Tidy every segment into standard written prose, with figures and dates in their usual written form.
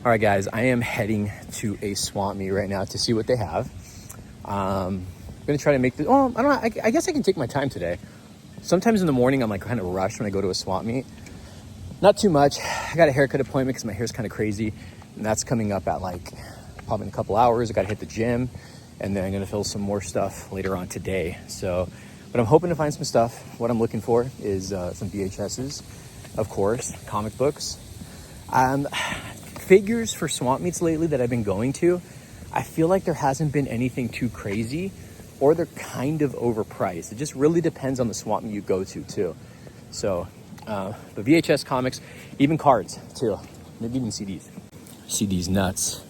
All right, guys, I am heading to a swap meet right now to see what they have. I'm gonna try to make the, oh, I don't know, I guess I can take my time today. Sometimes in the morning, I'm like kind of rushed when I go to a swap meet. Not too much. I got a haircut appointment because my hair's kind of crazy, and that's coming up at like probably in a couple hours. I got to hit the gym, and then I'm gonna fill some more stuff later on today. So, but I'm hoping to find some stuff. What I'm looking for is some VHSs, of course, comic books. Figures for swap meets lately that I've been going to, I feel like there hasn't been anything too crazy, or they're kind of overpriced. It just really depends on the swap meet you go to too. So, but VHS, comics, even cards too. Maybe even CDs. CDs nuts.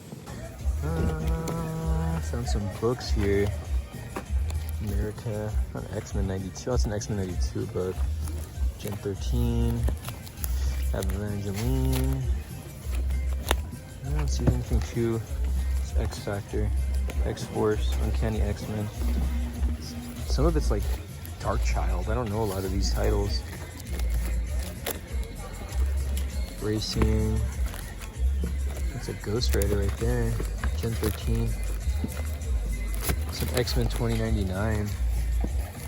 Found some books here. America, X-Men 92. That's an X-Men 92 book. Gen 13. Evangeline. I don't see anything too. It's X Factor, X-Force, Uncanny X-Men. Some of it's like Dark Child. I don't know a lot of these titles. Racing. It's a Ghost Rider right there. Gen 13. Some X-Men 2099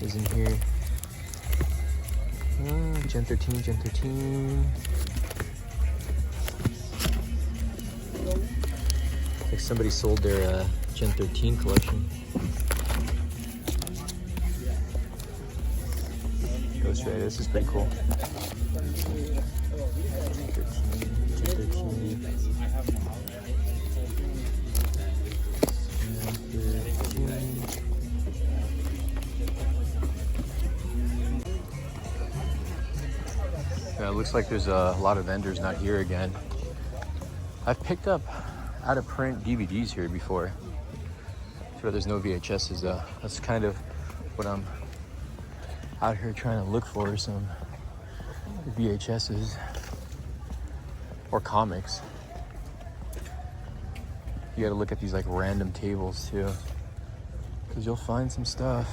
is in here. Gen 13, Gen 13. Like somebody sold their Gen 13 collection. Ghost Rider, this is pretty cool. Gen 13. Yeah, it looks like there's a lot of vendors not here again. I've picked up out of print DVDs here before. Sure, there's no VHSs though. That's kind of what I'm out here trying to look for, some VHSs or comics. You gotta look at these like random tables too, because you'll find some stuff.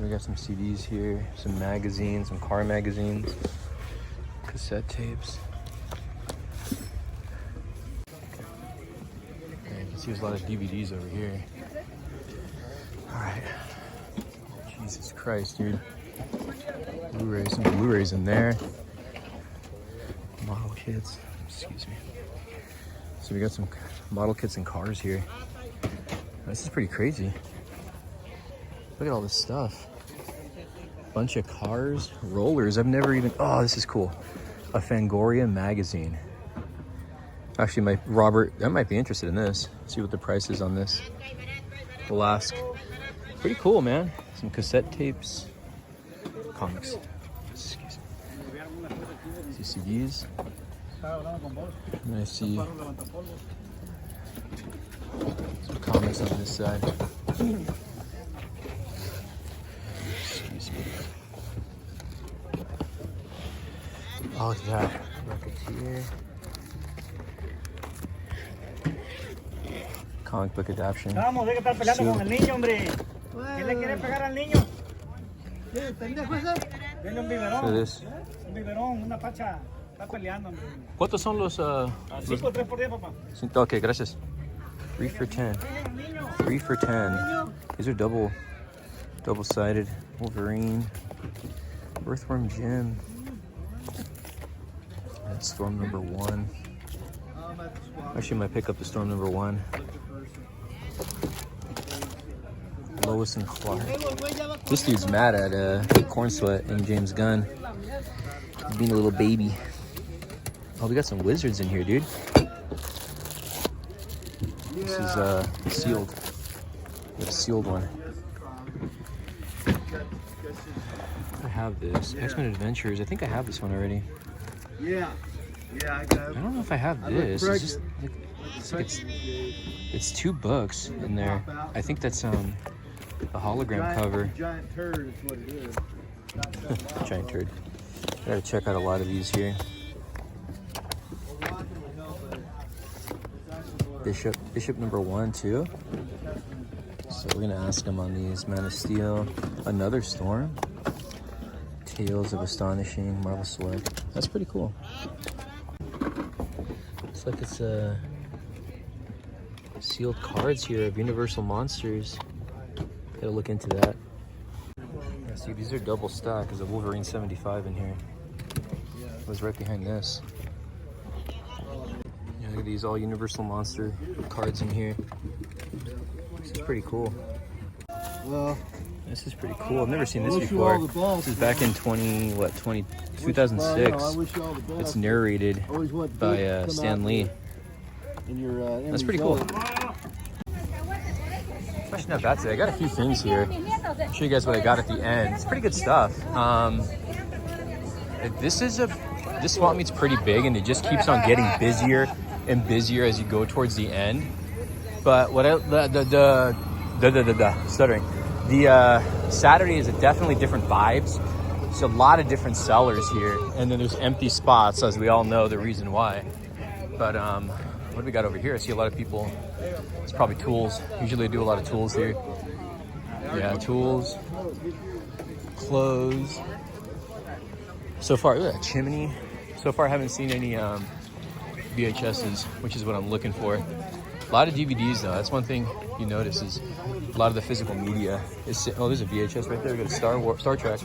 We got some CDs here, some magazines, some car magazines, cassette tapes. Yeah, you can see there's a lot of DVDs over here. All right. Jesus Christ, dude. Blu-rays, some Blu-rays in there. Model kits, excuse me. So we got some model kits and cars here. This is pretty crazy. Look at all this stuff. Bunch of cars, rollers. I've never even, oh, this is cool. A Fangoria magazine. Actually, Robert, I might be interested in this. See what the price is on this. We'll ask. Pretty cool, man. Some cassette tapes. Comics. Excuse me. See CDs. And I see some comics on this side. Excuse me. Oh, look at that. Rocketeer. Comic book adaptation. Vamos, deja estar peleando con el niño, hombre. ¿Quién le quiere pegar al niño? Denle un biberón. Un biberón, una pacha. Está peleando, hombre. ¿Cuántos son los? 5 o 3 por día, papá. Ok, gracias. 3 for 10. 3 for 10. These are double-sided. Wolverine. Earthworm Jim. That's Storm number 1. Actually, I might pick up the Storm number 1. Lois and Clark. This dude's mad at Corn Sweat and James Gunn. Being a little baby. Oh, we got some wizards in here, dude. This is sealed. We have a sealed one. I have this. X-Men Adventures. I think I have this one already. Yeah, I don't know if I have this. It's just it's 2 books in there. I think that's a hologram cover. Giant turd is what it is. Giant turd. I gotta check out a lot of these here. Bishop number 1 too. So we're gonna ask him on these. Man of Steel, another Storm, Tales of Astonishing, Marvel Select. That's pretty cool. Looks like it's sealed cards here of Universal Monsters. Gotta look into that. Yeah, see, these are double stacked. There's a Wolverine 75 in here. It was right behind this. Yeah, look at these all Universal Monster cards in here. This is pretty cool. Well, this is pretty cool. I've never seen this wish you all before. the best, This is back in 2006. I wish you all the best. It's narrated Always want by big to come Stan out Lee. in your, That's pretty cool. Actually, not bad today. I got a few things here. I'll show you guys what I got at the end. It's pretty good stuff. This swap meet's pretty big, and it just keeps on getting busier and busier as you go towards the end. But what stuttering. The Saturday is definitely different vibes. There's a lot of different sellers here, and then there's empty spots, as we all know the reason why. But what do we got over here? I see a lot of people. It's probably tools. Usually I do a lot of tools here. Yeah, tools, clothes. So far, look at that chimney. So far I haven't seen any VHSs, which is what I'm looking for. A lot of DVDs though. That's one thing you notice is a lot of the physical media is. Oh, there's a VHS right there. We got a Star Trek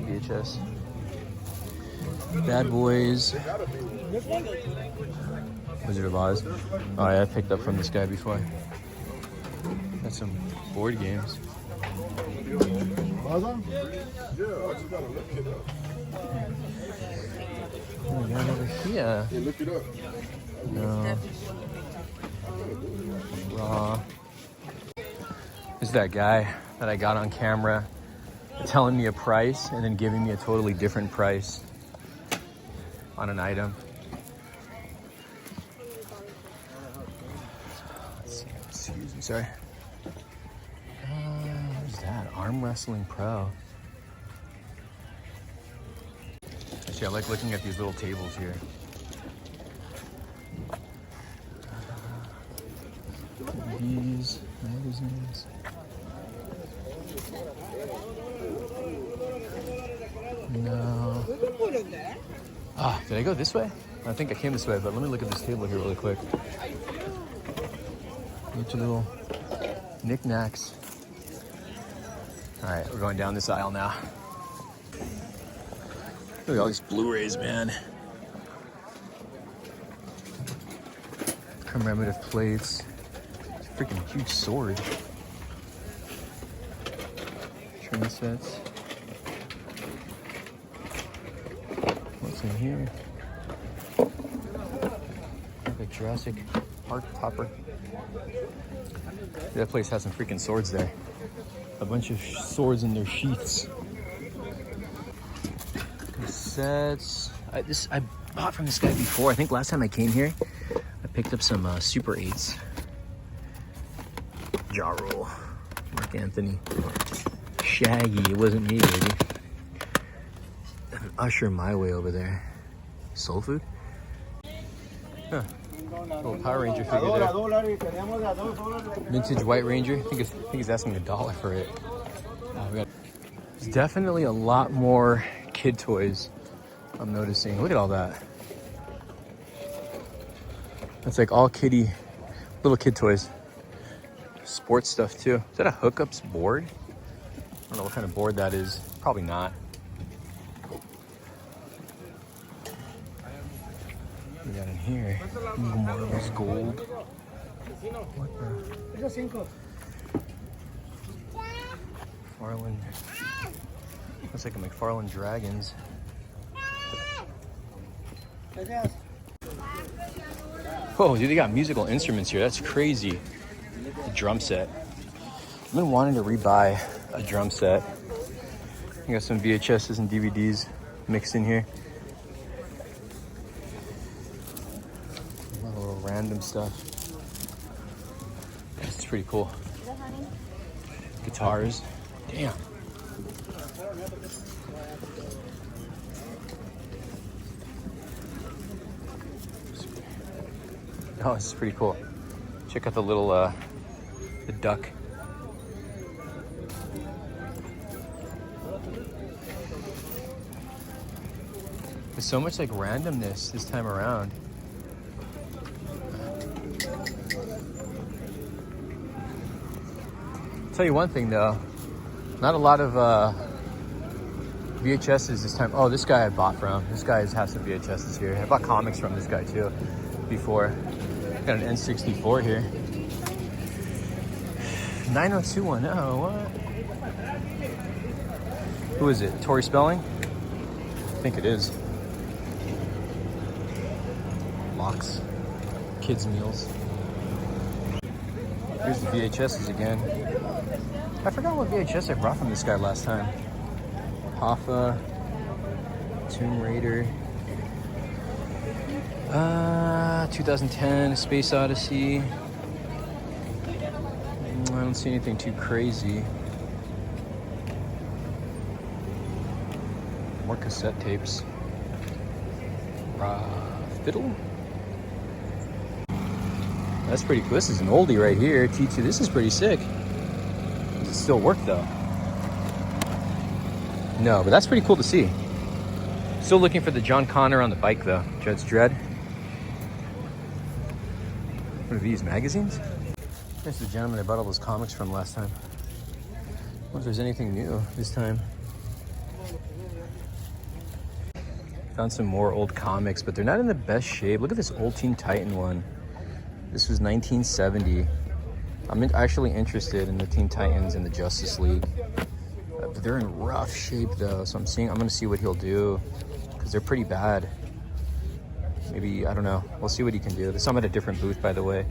VHS. Bad Boys. Wizard of Oz. Oh yeah, I picked up from this guy before. Got some board games. What we got over here? Yeah, look it up. No. Raw. This is that guy that I got on camera telling me a price and then giving me a totally different price on an item. Let's see. Excuse me, sorry. What's that? Arm Wrestling Pro. Actually, I like looking at these little tables here. These magazines. No. Ah, did I go this way? I think I came this way, but let me look at this table here really quick. Bunch of little knickknacks. All right, we're going down this aisle now. Look at all these Blu-rays, man. Commemorative plates. It's a freaking huge sword. Trim sets. What's in here? Like a Jurassic Park topper. That place has some freaking swords there. A bunch of swords in their sheaths. Sets. I bought from this guy before. I think last time I came here, I picked up some Super 8s. Jaw Rule. Mark Anthony. Shaggy. It wasn't me, baby. Usher My Way over there. Soul Food? Huh. Little Power Ranger figure there. Vintage White Ranger. I think he's asking $1 for it. There's definitely a lot more kid toys I'm noticing. Look at all that. That's like all kiddie, little kid toys. Sports stuff too. Is that a hookups board? I don't know what kind of board that is. Probably not. What we got in here? Marbles gold. What the? McFarlane. Looks like a McFarlane Dragons. Whoa, dude, they got musical instruments here. That's crazy. A drum set. I've been wanting to rebuy a drum set. You got some VHSs and DVDs mixed in here. A lot of little random stuff. This is pretty cool. Guitars. Damn. Oh, this is pretty cool. Check out the little, the duck. This There's so much like randomness this time around. Tell you one thing though, not a lot of VHSs this time. Oh, this guy I bought from. This guy has some VHSs here. I bought comics from this guy too before. Got an N64 here. 90210, what? Who is it? Tori Spelling? I think it is. Locks. Kids' meals. Here's the VHSs again. I forgot what VHS I brought from this guy last time. Hoffa. Tomb Raider. 2010 Space Odyssey. I don't see anything too crazy. More cassette tapes. Fiddle? That's pretty cool. This is an oldie right here. T2. This is pretty sick. Does it still work though? No, but that's pretty cool to see. Still looking for the John Connor on the bike though. Judge Dredd. What are these, magazines? There's the gentleman I bought all those comics from last time. I wonder if there's anything new this time. Found some more old comics, but they're not in the best shape. Look at this old Teen Titan one. This was 1970. I'm actually interested in the Teen Titans and the Justice League. But they're in rough shape though, so I'm gonna see what he'll do, because they're pretty bad. Maybe, I don't know. We'll see what he can do. There's some at a different booth, by the way.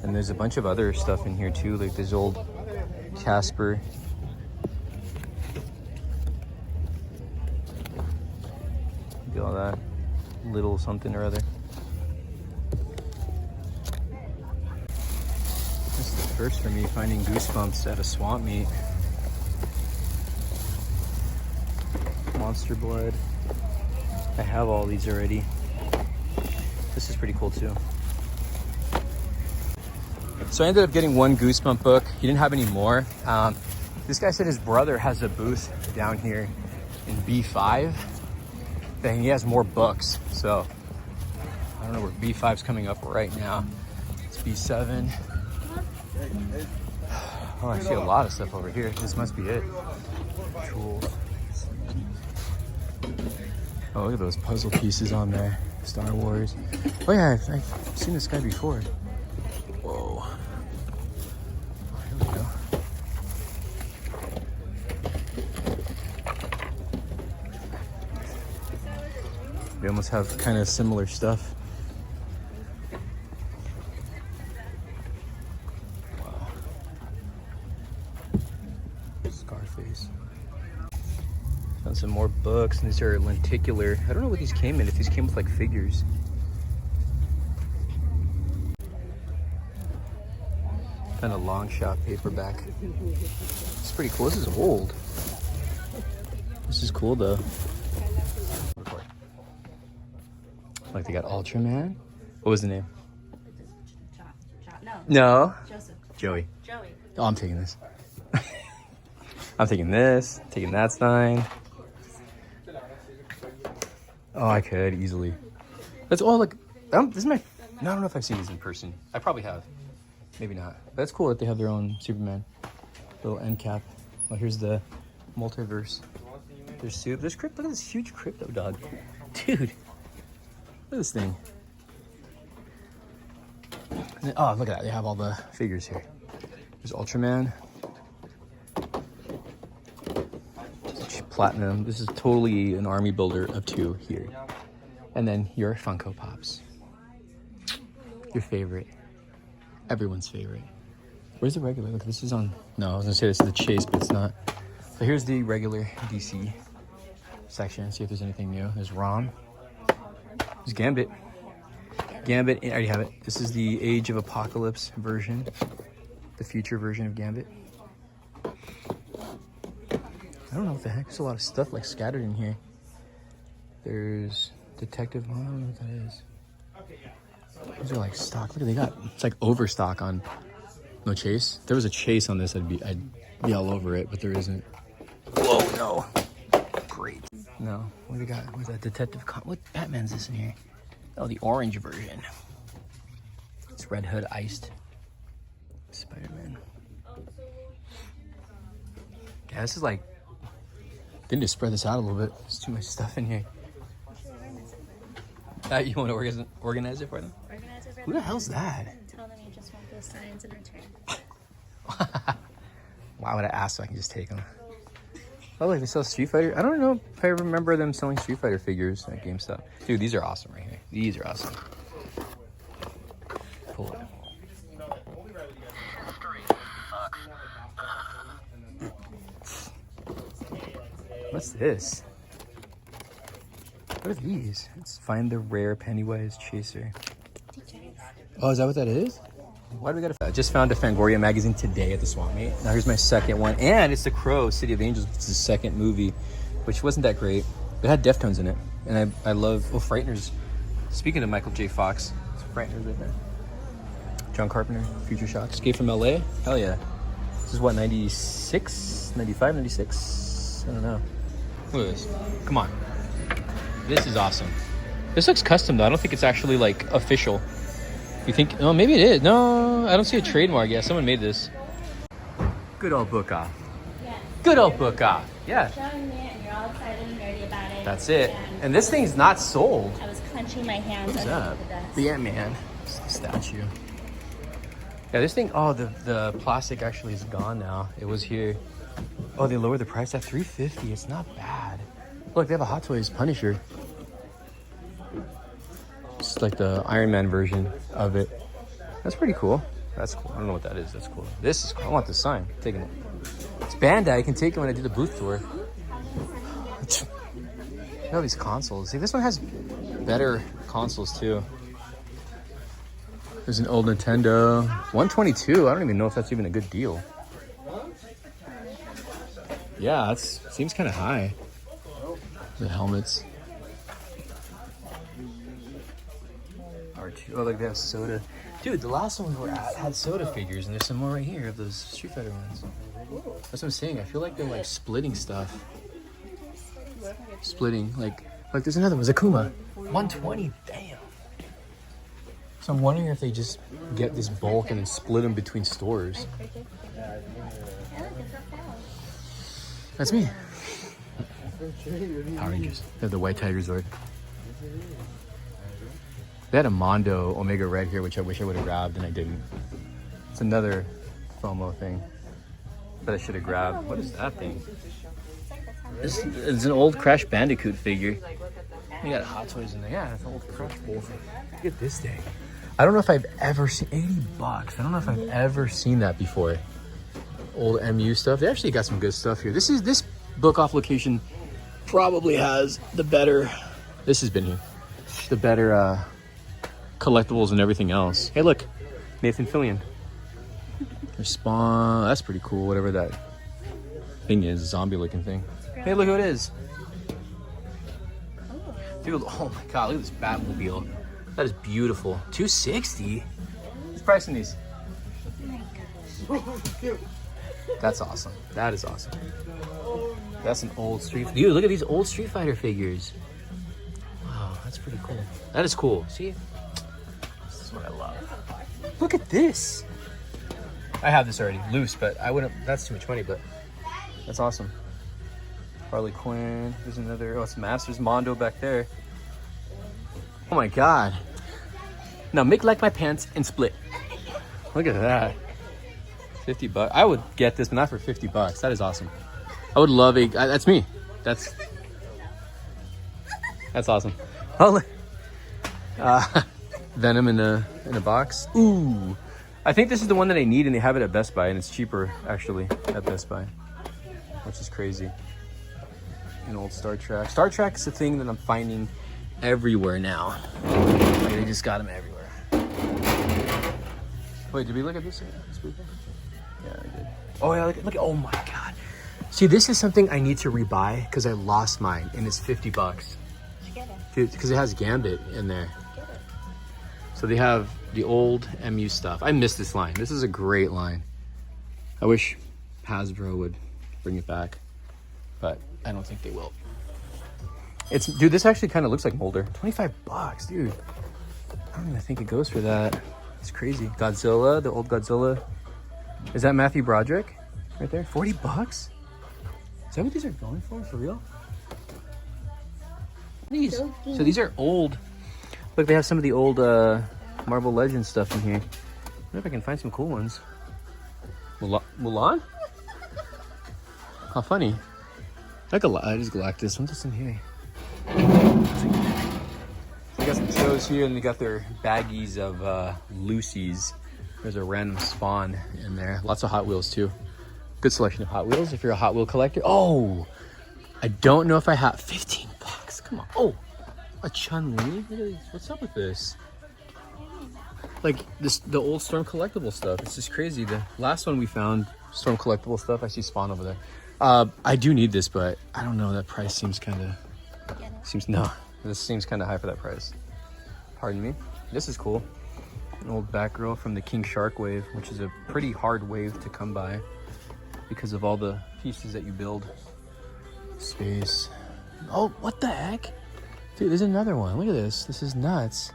And there's a bunch of other stuff in here too, like this old Casper. Look at all that. Little something or other. This is the first for me, finding Goosebumps at a swamp meet. Monster Blood. I have all these already. This is pretty cool too. So I ended up getting one Goosebump book. He didn't have any more. This guy said his brother has a booth down here in B5. And he has more books. So I don't know where B5's coming up right now. It's B7. Oh, I see a lot of stuff over here. This must be it. Tools. Oh, look at those puzzle pieces on there. Star Wars. Oh yeah, I've seen this guy before. Whoa. Here we go. They almost have kind of similar stuff. Wow. Scarface. Found some more books, and these are lenticular. I don't know what these came in, if these came with like figures. Kind of long shot paperback. It's pretty cool. This is old. This is cool though. Like they got Ultraman. What was the name? No. Joseph. Joey. Joey. Oh, I'm taking this. I'm taking this. Taking that Stein. Oh, I could easily. That's all like. This is my. No, I don't know if I've seen these in person. I probably have. Maybe not. But it's cool that they have their own Superman. Little end cap. Oh, here's the multiverse. There's soup. There's crypto. Look at this huge crypto dog. Dude. Look at this thing. Then, oh, look at that. They have all the figures here. There's Ultraman. Platinum. This is totally an army builder of 2 here. And then your Funko Pops. Your favorite. Everyone's favorite. Where's the regular? Look, this is on... No, I was going to say this is the Chase, but it's not. So here's the regular DC section. See if there's anything new. There's Rom. There's Gambit. Gambit, I already have it. This is the Age of Apocalypse version. The future version of Gambit. I don't know what the heck. There's a lot of stuff like scattered in here. There's Detective. I don't know what that is. These are like stock. Look at they got. It's like overstock on. No Chase. If there was a Chase on this, I'd be all over it, but there isn't. Whoa, no. Great. No. What do we got? What's that? What Batman's this in here? Oh, the orange version. It's Red Hood iced. Spider-Man. Yeah, this is like... They need to spread this out a little bit. There's too much stuff in here. You want to organize it for them? Organize it for Who the hell's that? Tell them you just want those signs in return. Why would I ask so I can just take them? Oh, like they sell Street Fighter? I don't know if I remember them selling Street Fighter figures at GameStop. Dude, these are awesome right here. These are awesome. Pull it. What's this? What are these? Let's find the rare Pennywise Chaser. Oh, is that what that is? Why do we gotta... I just found a Fangoria magazine today at the Swamp Meet. Now here's my second one. And it's The Crow, City of Angels. It's the second movie, which wasn't that great. It had Deftones in it. And I love... Oh, Frighteners. Speaking of Michael J. Fox, it's Frighteners right there. John Carpenter, Future Shock. Escape from LA? Hell yeah. This is what, 96? 95, 96? I don't know. Look at this. Come on. This is awesome. This looks custom though. I don't think it's actually like official. You think? Oh, maybe it is. No, I don't see a trademark. Yeah, someone made this. Good old book off. Yes. Good old book off. Yeah. Showing me and you're all excited and nerdy about it. That's it. And this thing's not sold. I was clenching my hands What's under up? the desk. The Ant-Man statue. Yeah, this thing. Oh, the plastic actually is gone now. It was here. Oh, they lowered the price at $350. It's not bad. Look, they have a Hot Toys Punisher. It's like the Iron Man version of it. That's pretty cool. That's cool. I don't know what that is. That's cool. This is cool. I want this sign. I'm taking it. It's Bandai. I can take it when I do the booth tour. Look at all these consoles. See, this one has better consoles too. There's an old Nintendo. 122. I don't even know if that's even a good deal. Yeah, that seems kind of high. The helmets. R2. Oh, look, they have soda. Dude, the last one we were at had soda figures, and there's some more right here of those Street Fighter ones. That's what I'm saying. I feel like they're like splitting stuff. Splitting, like there's another one. Zakuma. 120. Damn. So I'm wondering if they just get this bulk and then split them between stores. That's me. Power Rangers. They have the White Tiger Zord. They had a Mondo Omega Red here, which I wish I would have grabbed, and I didn't. It's another FOMO thing that I should have grabbed. What is that thing? This is an old Crash Bandicoot figure. You got Hot Toys in there. Yeah, it's an old Crash Bowl thing. Look at this thing. I don't know if I've ever seen $80. I don't know if I've ever seen that before. Old MU stuff. They actually got some good stuff here. This book off location probably has the better. This has been here. The better collectibles and everything else. Hey, look, Nathan Fillion. There's Spawn. That's pretty cool. Whatever that thing is, zombie-looking thing. Hey, look who it is. Dude, oh my God, look at this Batmobile. That is beautiful. $260. What's the price on these? That's awesome. That is awesome. That's an old Street. Dude, look at these old Street Fighter figures. Wow, that's pretty cool. That is cool. See, this is what I love. Look at this. I have this already loose, but I wouldn't. That's too much money, but that's awesome. Harley Quinn. There's another. Oh, it's Masters Mondo back there. Oh my God. Now make like my pants and split. Look at that. $50. I would get this, but not for $50. That is awesome. I would love a. That's me. That's awesome. Oh, Venom in a box. Ooh, I think this is the one that I need, and they have it at Best Buy, and it's cheaper actually at Best Buy, which is crazy. An old Star Trek. Star Trek is a thing that I'm finding everywhere now. Like they just got them everywhere. Wait, did we look at this? Yeah, I did. Oh yeah, look at. Oh my God. See, this is something I need to rebuy because I lost mine, and it's $50. Dude, because it has Gambit in there. So they have the old MU stuff. I miss this line. This is a great line. I wish Hasbro would bring it back, but I don't think they will. Dude, this actually kind of looks like Molder. 25 bucks, dude. I don't even think it goes for that. It's crazy. Godzilla, the old Godzilla. Is that Matthew Broderick right there? 40 bucks? Is that what these are going for real? These. So these are old. Look, they have some of the old Marvel Legends stuff in here. I wonder if I can find some cool ones. Mulan? How funny. Like it is Galactus. What's this in here? They got some shows here, and they got their baggies of Lucy's. There's a random Spawn in there. Lots of Hot Wheels too. Good selection of Hot Wheels if you're a Hot Wheel collector. Oh, I don't know if I have 15 bucks. Come on. Oh, a Chun-Li. What's up with this? Like the old Storm collectible stuff. It's just crazy. The last one we found, Storm collectible stuff. I see Spawn over there. I do need this, but I don't know. That price seems kind of. This seems kind of high for that price. Pardon me. This is cool. An old Batgirl from the King Shark wave, which is a pretty hard wave to come by because of all the pieces that you build. Space. Oh, what the heck? Dude, there's another one. Look at this. This is nuts.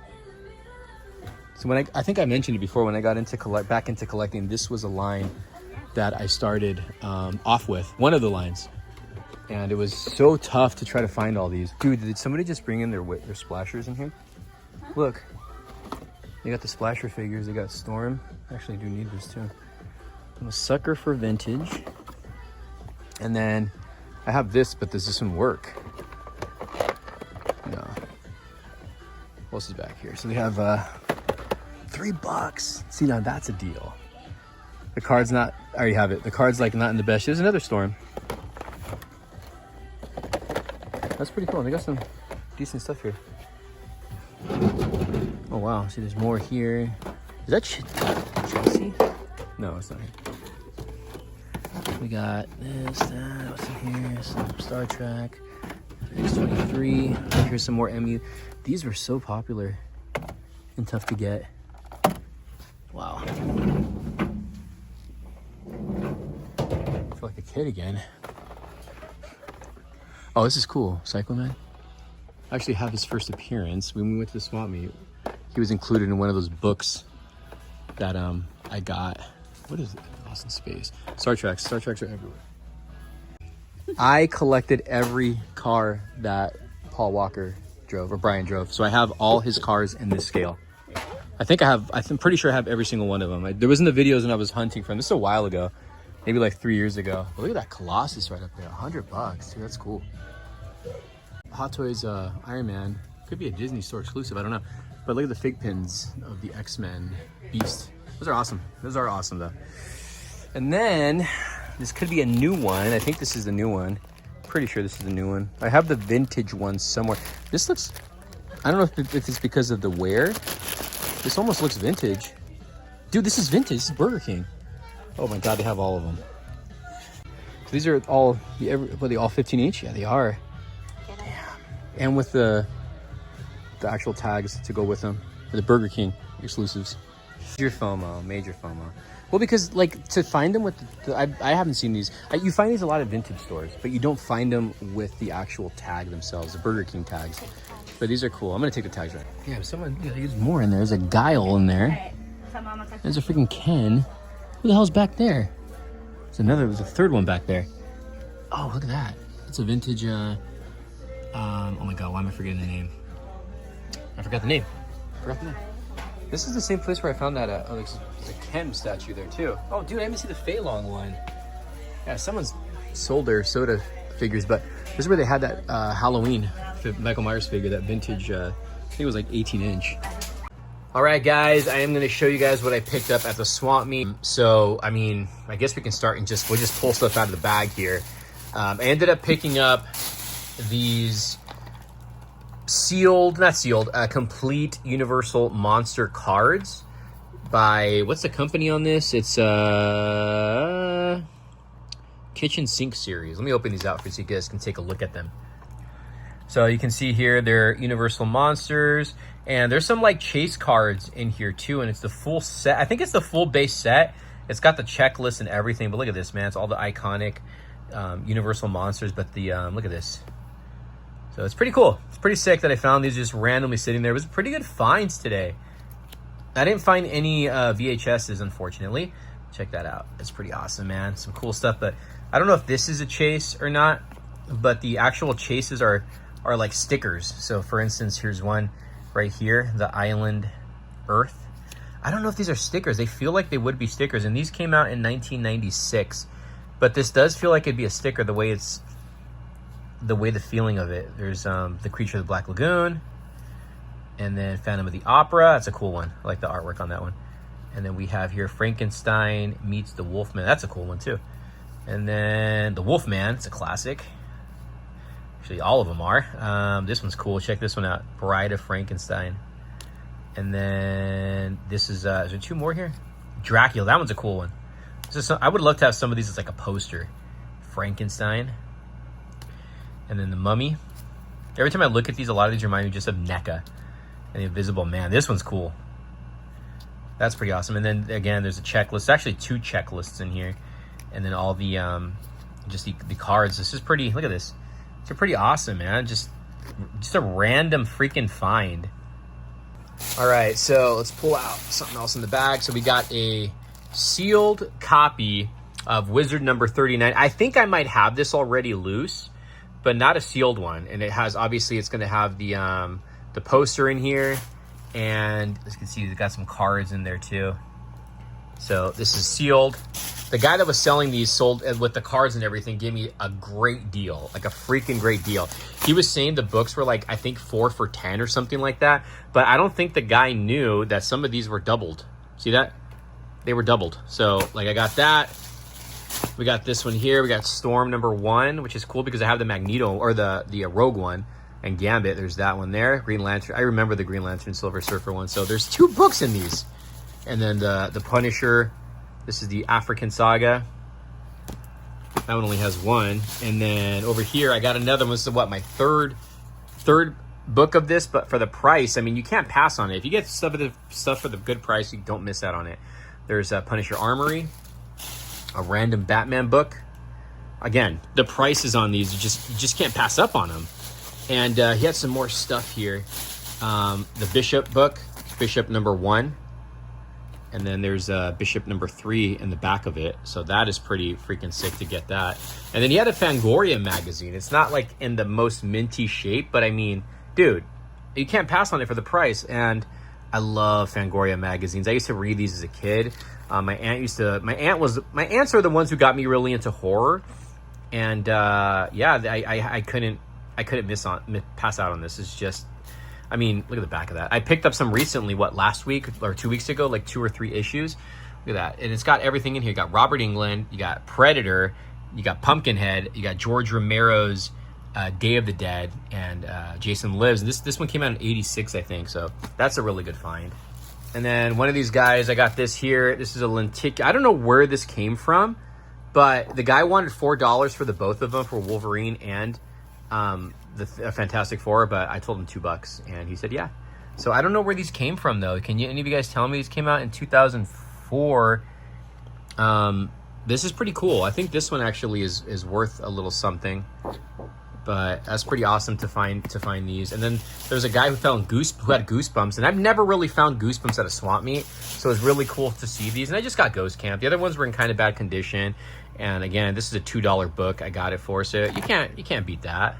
So when I think I mentioned it before, when I got back into collecting, this was a line that I started off with. One of the lines. And it was so tough to try to find all these. Dude, did somebody just bring in their splashers in here? Look. They got the splasher figures. They got Storm. Actually, I do need this too. I'm a sucker for vintage. And then I have this, but does this one work? No. What else is back here? So we have $3. See, now that's a deal. The card's not, I already have it. The card's like not in the best. There's another Storm. That's pretty cool. They got some decent stuff here. Oh wow, see there's more here. Is that Chelsea? No, it's not here. We got this, that, what's in here? Some Star Trek, X-23. Here's some more MU. These were so popular and tough to get. Wow. I feel like a kid again. Oh, this is cool. Cycleman. I actually have his first appearance. When we went to the swap meet, he was included in one of those books that I got. What is it? Lost in Space. Star Treks. Star Treks are everywhere. I collected every car that Paul Walker drove, or Brian drove. So I have all his cars in this scale. I'm pretty sure I have every single one of them. There was in the videos when I was hunting for them. This is a while ago. Maybe like 3 years ago. But look at that Colossus right up there. $100. Dude, that's cool. Hot Toys Iron Man. Could be a Disney store exclusive. I don't know. But look at the fig pins of the X-Men Beast. Those are awesome. Those are awesome though. And then this could be a new one. I think this is the new one. Pretty sure this is the new one. I have the vintage one somewhere. This looks, I don't know if it's because of the wear. This almost looks vintage. Dude, this is vintage. This is Burger King. Oh my God, they have all of them. So these are all, are they all 15 each? Yeah, they are. Damn. And with the actual tags to go with them. For the Burger King exclusives. Major FOMO. Well, because like to find them with I haven't seen these. You find these a lot of vintage stores, but you don't find them with the actual tag themselves, the Burger King tags. But these are cool. I'm gonna take the tags right. Yeah, there's more in there. There's a Guile in there. There's a freaking Ken. Who the hell's back there? There's a third one back there. Oh, look at that. It's a vintage, oh my God, why am I forgetting the name? I forgot the name. This is the same place where I found that, there's a Ken statue there too. Oh, dude, I haven't seen the Fei Long one. Yeah, someone's sold their soda figures, but this is where they had that Halloween Michael Myers figure, that vintage, I think it was like 18-inch. All right, guys, I am going to show you guys what I picked up at the swap meet. So, I mean, I guess we can start and we'll just pull stuff out of the bag here. I ended up picking up these complete Universal Monster cards by, what's the company on this? It's Kitchen Sink series. Let me open these out for you so you guys can take a look at them. So you can see here, they're Universal Monsters. And there's some like chase cards in here too, and it's the full set. I think it's the full base set. It's got the checklist and everything, but look at this, man. It's all the iconic Universal Monsters, but the, look at this. So it's pretty cool. It's pretty sick that I found these just randomly sitting there. It was pretty good finds today. I didn't find any VHSs, unfortunately. Check that out. It's pretty awesome, man. Some cool stuff, but I don't know if this is a chase or not, but the actual chases are like stickers. So for instance, here's one right here, the Island Earth. I don't know if these are stickers. They feel like they would be stickers, and these came out in 1996. But this does feel like it'd be a sticker the way the feeling of it. There's the Creature of the Black Lagoon, and then Phantom of the Opera. That's a cool one. I like the artwork on that one. And then we have here Frankenstein meets the Wolfman. That's a cool one too. And then the Wolfman. It's a classic. Actually, all of them are. This one's cool. Check this one out. Bride of Frankenstein. And then this is there 2 more here? Dracula. That one's a cool one. I would love to have some of these as like a poster. Frankenstein. And then the Mummy. Every time I look at these, a lot of these remind me just of NECA and the Invisible Man. This one's cool. That's pretty awesome. And then again, there's a checklist. Actually 2 checklists in here. And then all the just the cards. This is pretty, look at this. It's pretty awesome, man. Just a random freaking find. All right, so let's pull out something else in the bag. So we got a sealed copy of Wizard number 39. I think I might have this already loose, but not a sealed one. And it has, obviously it's gonna have the poster in here, and as you can see, it's got some cards in there too. So this is sealed. The guy that was selling these sold with the cards and everything, gave me a great deal, like a freaking great deal. He was saying the books were like, I think 4 for $10 or something like that. But I don't think the guy knew that some of these were doubled. See that? They were doubled. So like I got that. We got this one here. We got Storm number 1, which is cool because I have the Magneto or the Rogue one and Gambit. There's that one there. Green Lantern. I remember the Green Lantern Silver Surfer one. So there's 2 books in these. And then the Punisher. This is the African Saga. That one only has 1. And then over here, I got another one. This is what, my third book of this, but for the price, I mean, you can't pass on it. If you get stuff for the good price, you don't miss out on it. There's a Punisher Armory, a random Batman book. Again, the prices on these, you just can't pass up on them. And he had some more stuff here. The Bishop book, Bishop number 1. And then there's Bishop number 3 in the back of it. So that is pretty freaking sick to get that. And then he had a Fangoria magazine. It's not like in the most minty shape, but I mean, dude, you can't pass on it for the price. And I love Fangoria magazines. I used to read these as a kid. My aunts are the ones who got me really into horror. And yeah, I couldn't pass out on this. It's just, I mean, look at the back of that. I picked up some recently, last week or 2 weeks ago, like 2 or 3 issues. Look at that. And it's got everything in here. You got Robert Englund, you got Predator, you got Pumpkinhead, you got George Romero's Day of the Dead, and Jason Lives. And this one came out in 86, I think. So that's a really good find. And then one of these guys, I got this here. This is a lenticular. I don't know where this came from, but the guy wanted $4 for the both of them, for Wolverine and the Fantastic Four, but I told him $2, and he said yeah. So I don't know where these came from though. Can any of you guys tell me? These came out in 2004. This is pretty cool. I think this one actually is worth a little something, but that's pretty awesome to find these. And then there's a guy who had Goosebumps, and I've never really found Goosebumps at a swap meet, so it's really cool to see these. And I just got Ghost Camp. The other ones were in kind of bad condition, and again, this is a $2 book I got it for, so you can't beat that.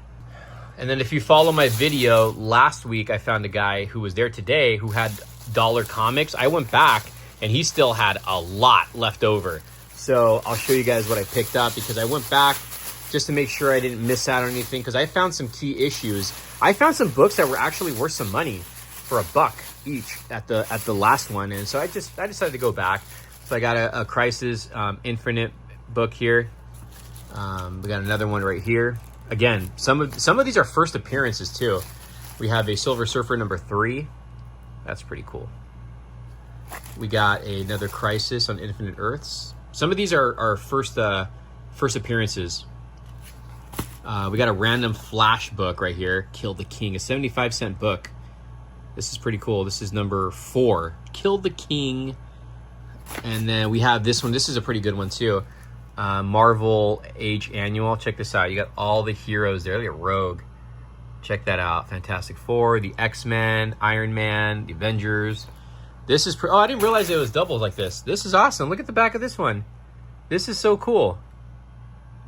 And then if you follow my video, last week I found a guy who was there today who had dollar comics. I went back and he still had a lot left over. So I'll show you guys what I picked up, because I went back just to make sure I didn't miss out on anything, because I found some key issues. I found some books that were actually worth some money for $1 each at the last one. And so I decided to go back. So I got a Crisis Infinite book here. We got another one right here. Again, some of these are first appearances too. We have a Silver Surfer number 3. That's pretty cool. We got another Crisis on Infinite Earths. Some of these are first appearances. We got a random Flash book right here, Kill the King, a 75-cent book. This is pretty cool. This is number 4, Kill the King. And then we have this one. This is a pretty good one too. Marvel Age Annual. Check this out. You got all the heroes there. Look at Rogue, Check that out. Fantastic Four, the X-Men, Iron Man, the Avengers. This is... oh, I didn't realize it was doubled like this. This is awesome. Look at the back of this one. This is so cool.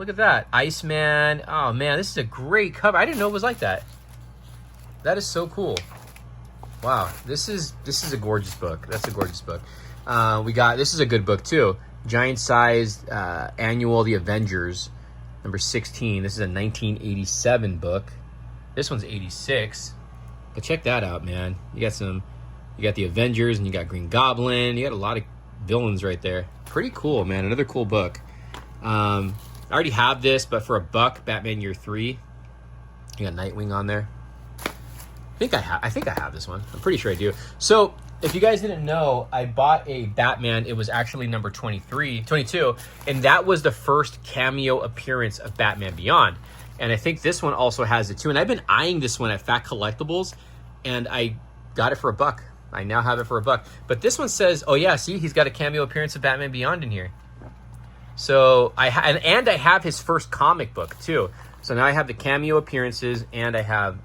Look at that. Iceman. Oh, man, this is a great cover. I didn't know it was like that. That is so cool. Wow. This is a gorgeous book. That's a gorgeous book. This is a good book, too. Giant-sized annual, The Avengers, number 16. This is a 1987 book. This one's 86. But check that out, man. You got the Avengers, and you got Green Goblin. You got a lot of villains right there. Pretty cool, man. Another cool book. I already have this, but for $1, Batman Year 3. You got Nightwing on there. I think I have this one. I'm pretty sure I do. So, if you guys didn't know, I bought a Batman. It was actually number 22, and that was the first cameo appearance of Batman Beyond. And I think this one also has it too. And I've been eyeing this one at Fat Collectibles, and I got it for $1. I now have it for $1. But this one says, oh yeah, see, he's got a cameo appearance of Batman Beyond in here. So I have his first comic book too. So now I have the cameo appearances, and I have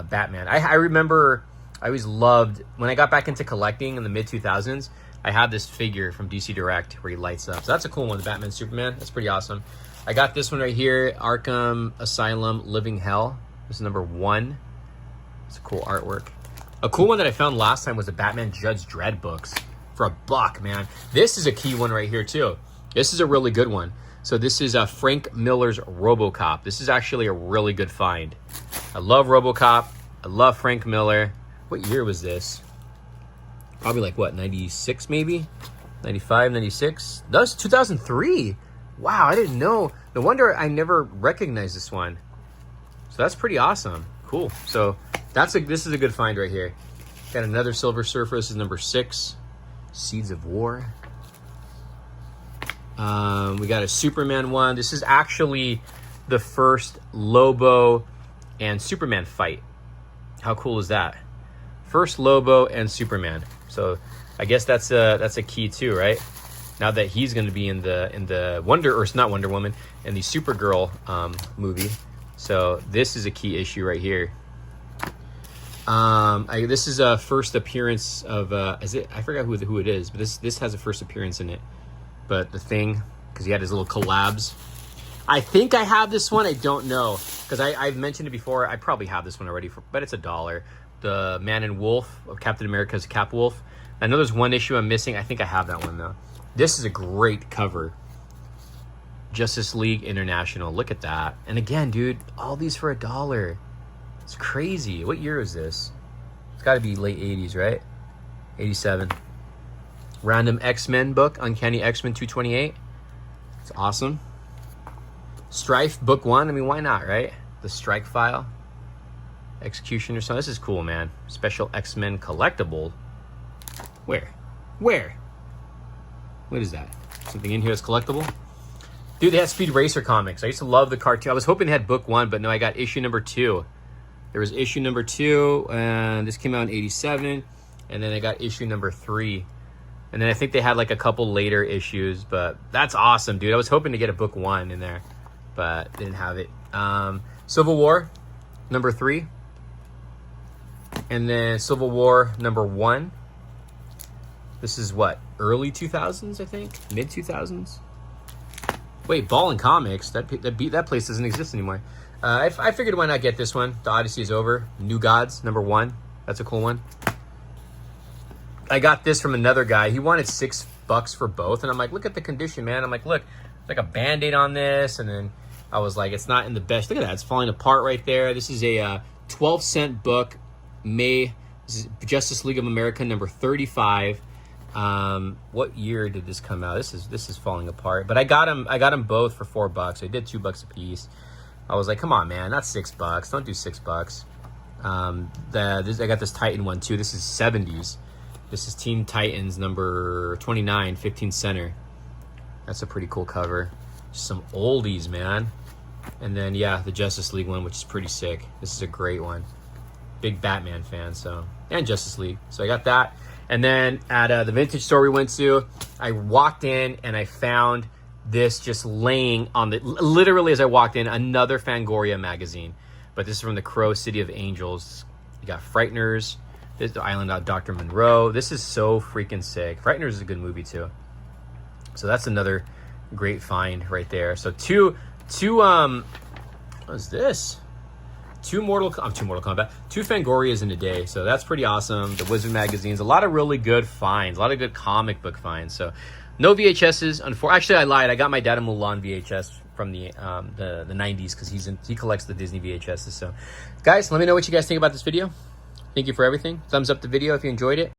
Batman. I remember I always loved, when I got back into collecting in the mid-2000s, I had this figure from DC Direct where he lights up. So that's a cool one, the Batman Superman. That's pretty awesome. I got this one right here, Arkham Asylum Living Hell. This is number 1. It's a cool artwork. A cool one that I found last time was the Batman Judge Dredd books for $1, man. This is a key one right here too. This is a really good one. So this is Frank Miller's RoboCop. This is actually a really good find. I love RoboCop. I love Frank Miller. What year was this? Probably like what, 96 maybe? 95, 96? That was 2003. Wow, I didn't know. No wonder I never recognized this one. So that's pretty awesome. Cool. So this is a good find right here. Got another Silver Surfer. This is number 6. Seeds of War. We got a Superman one. This is actually the first Lobo and Superman fight. How cool is that? First Lobo and Superman. So I guess that's a key too, right? Now that he's going to be in the it's not Wonder Woman, in the Supergirl movie. So this is a key issue right here. This is a first appearance of I forgot who it is, but this has a first appearance in it. But the Thing, because he had his little collabs. I think I have this one. I don't know, because I've mentioned it before. I probably have this one already, but it's $1. The Man and Wolf of Captain America's Cap Wolf. I know there's one issue I'm missing. I think I have that one though. This is a great cover. Justice League International. Look at that. And again, dude, all these for $1. It's crazy. What year is this? It's got to be late 80s, right? 87. Random X-Men book, Uncanny X-Men 228. It's awesome. Strife book 1. I mean, why not, right? The Strike File. Execution or something. This is cool, man. Special X-Men collectible. Where? What is that? Something in here that's collectible? Dude, they had Speed Racer comics. I used to love the cartoon. I was hoping they had book 1, but no, I got issue number 2. There was issue number 2, and this came out in 87. And then I got issue number 3. And then I think they had like a couple later issues, but that's awesome, dude. I was hoping to get a book 1 in there, but didn't have it. Civil War, number 3. And then Civil War, number 1. This is what? Early 2000s, I think? Mid 2000s? Wait, Ball and Comics. That place doesn't exist anymore. I figured why not get this one. The Odyssey is Over. New Gods, number 1. That's a cool one. I got this from another guy. He wanted $6 for both. And I'm like, look at the condition, man. I'm like, look, like a Band-Aid on this. And then I was like, it's not in the best. Look at that. It's falling apart right there. This is a 12-cent book. This is Justice League of America, number 35. What year did this come out? This is falling apart. But I got them both for $4. I did $2 a piece. I was like, come on, man, not $6. Don't do $6. I got this Titan one too. This is 70s. This is Teen Titans number 29, 15 center. That's a pretty cool cover. Some oldies, man. And then yeah, the Justice League one, which is pretty sick. This is a great one. Big Batman fan, so, and Justice League. So I got that. And then at the vintage store we went to, I walked in and I found this just laying on the, literally as I walked in, another Fangoria magazine. But this is from the Crow City of Angels. You got Frighteners. This is the Island of Dr. Monroe. This is so freaking sick. Frighteners is a good movie too. So that's another great find right there. So two what is this? Two Mortal Kombat, two Fangorias in a day. So that's pretty awesome. The Wizard magazines, a lot of really good finds, a lot of good comic book finds. So no VHSs. Actually, I lied. I got my dad a Mulan VHS from the 90s because he collects the Disney VHSs. So guys, let me know what you guys think about this video. Thank you for everything. Thumbs up the video if you enjoyed it.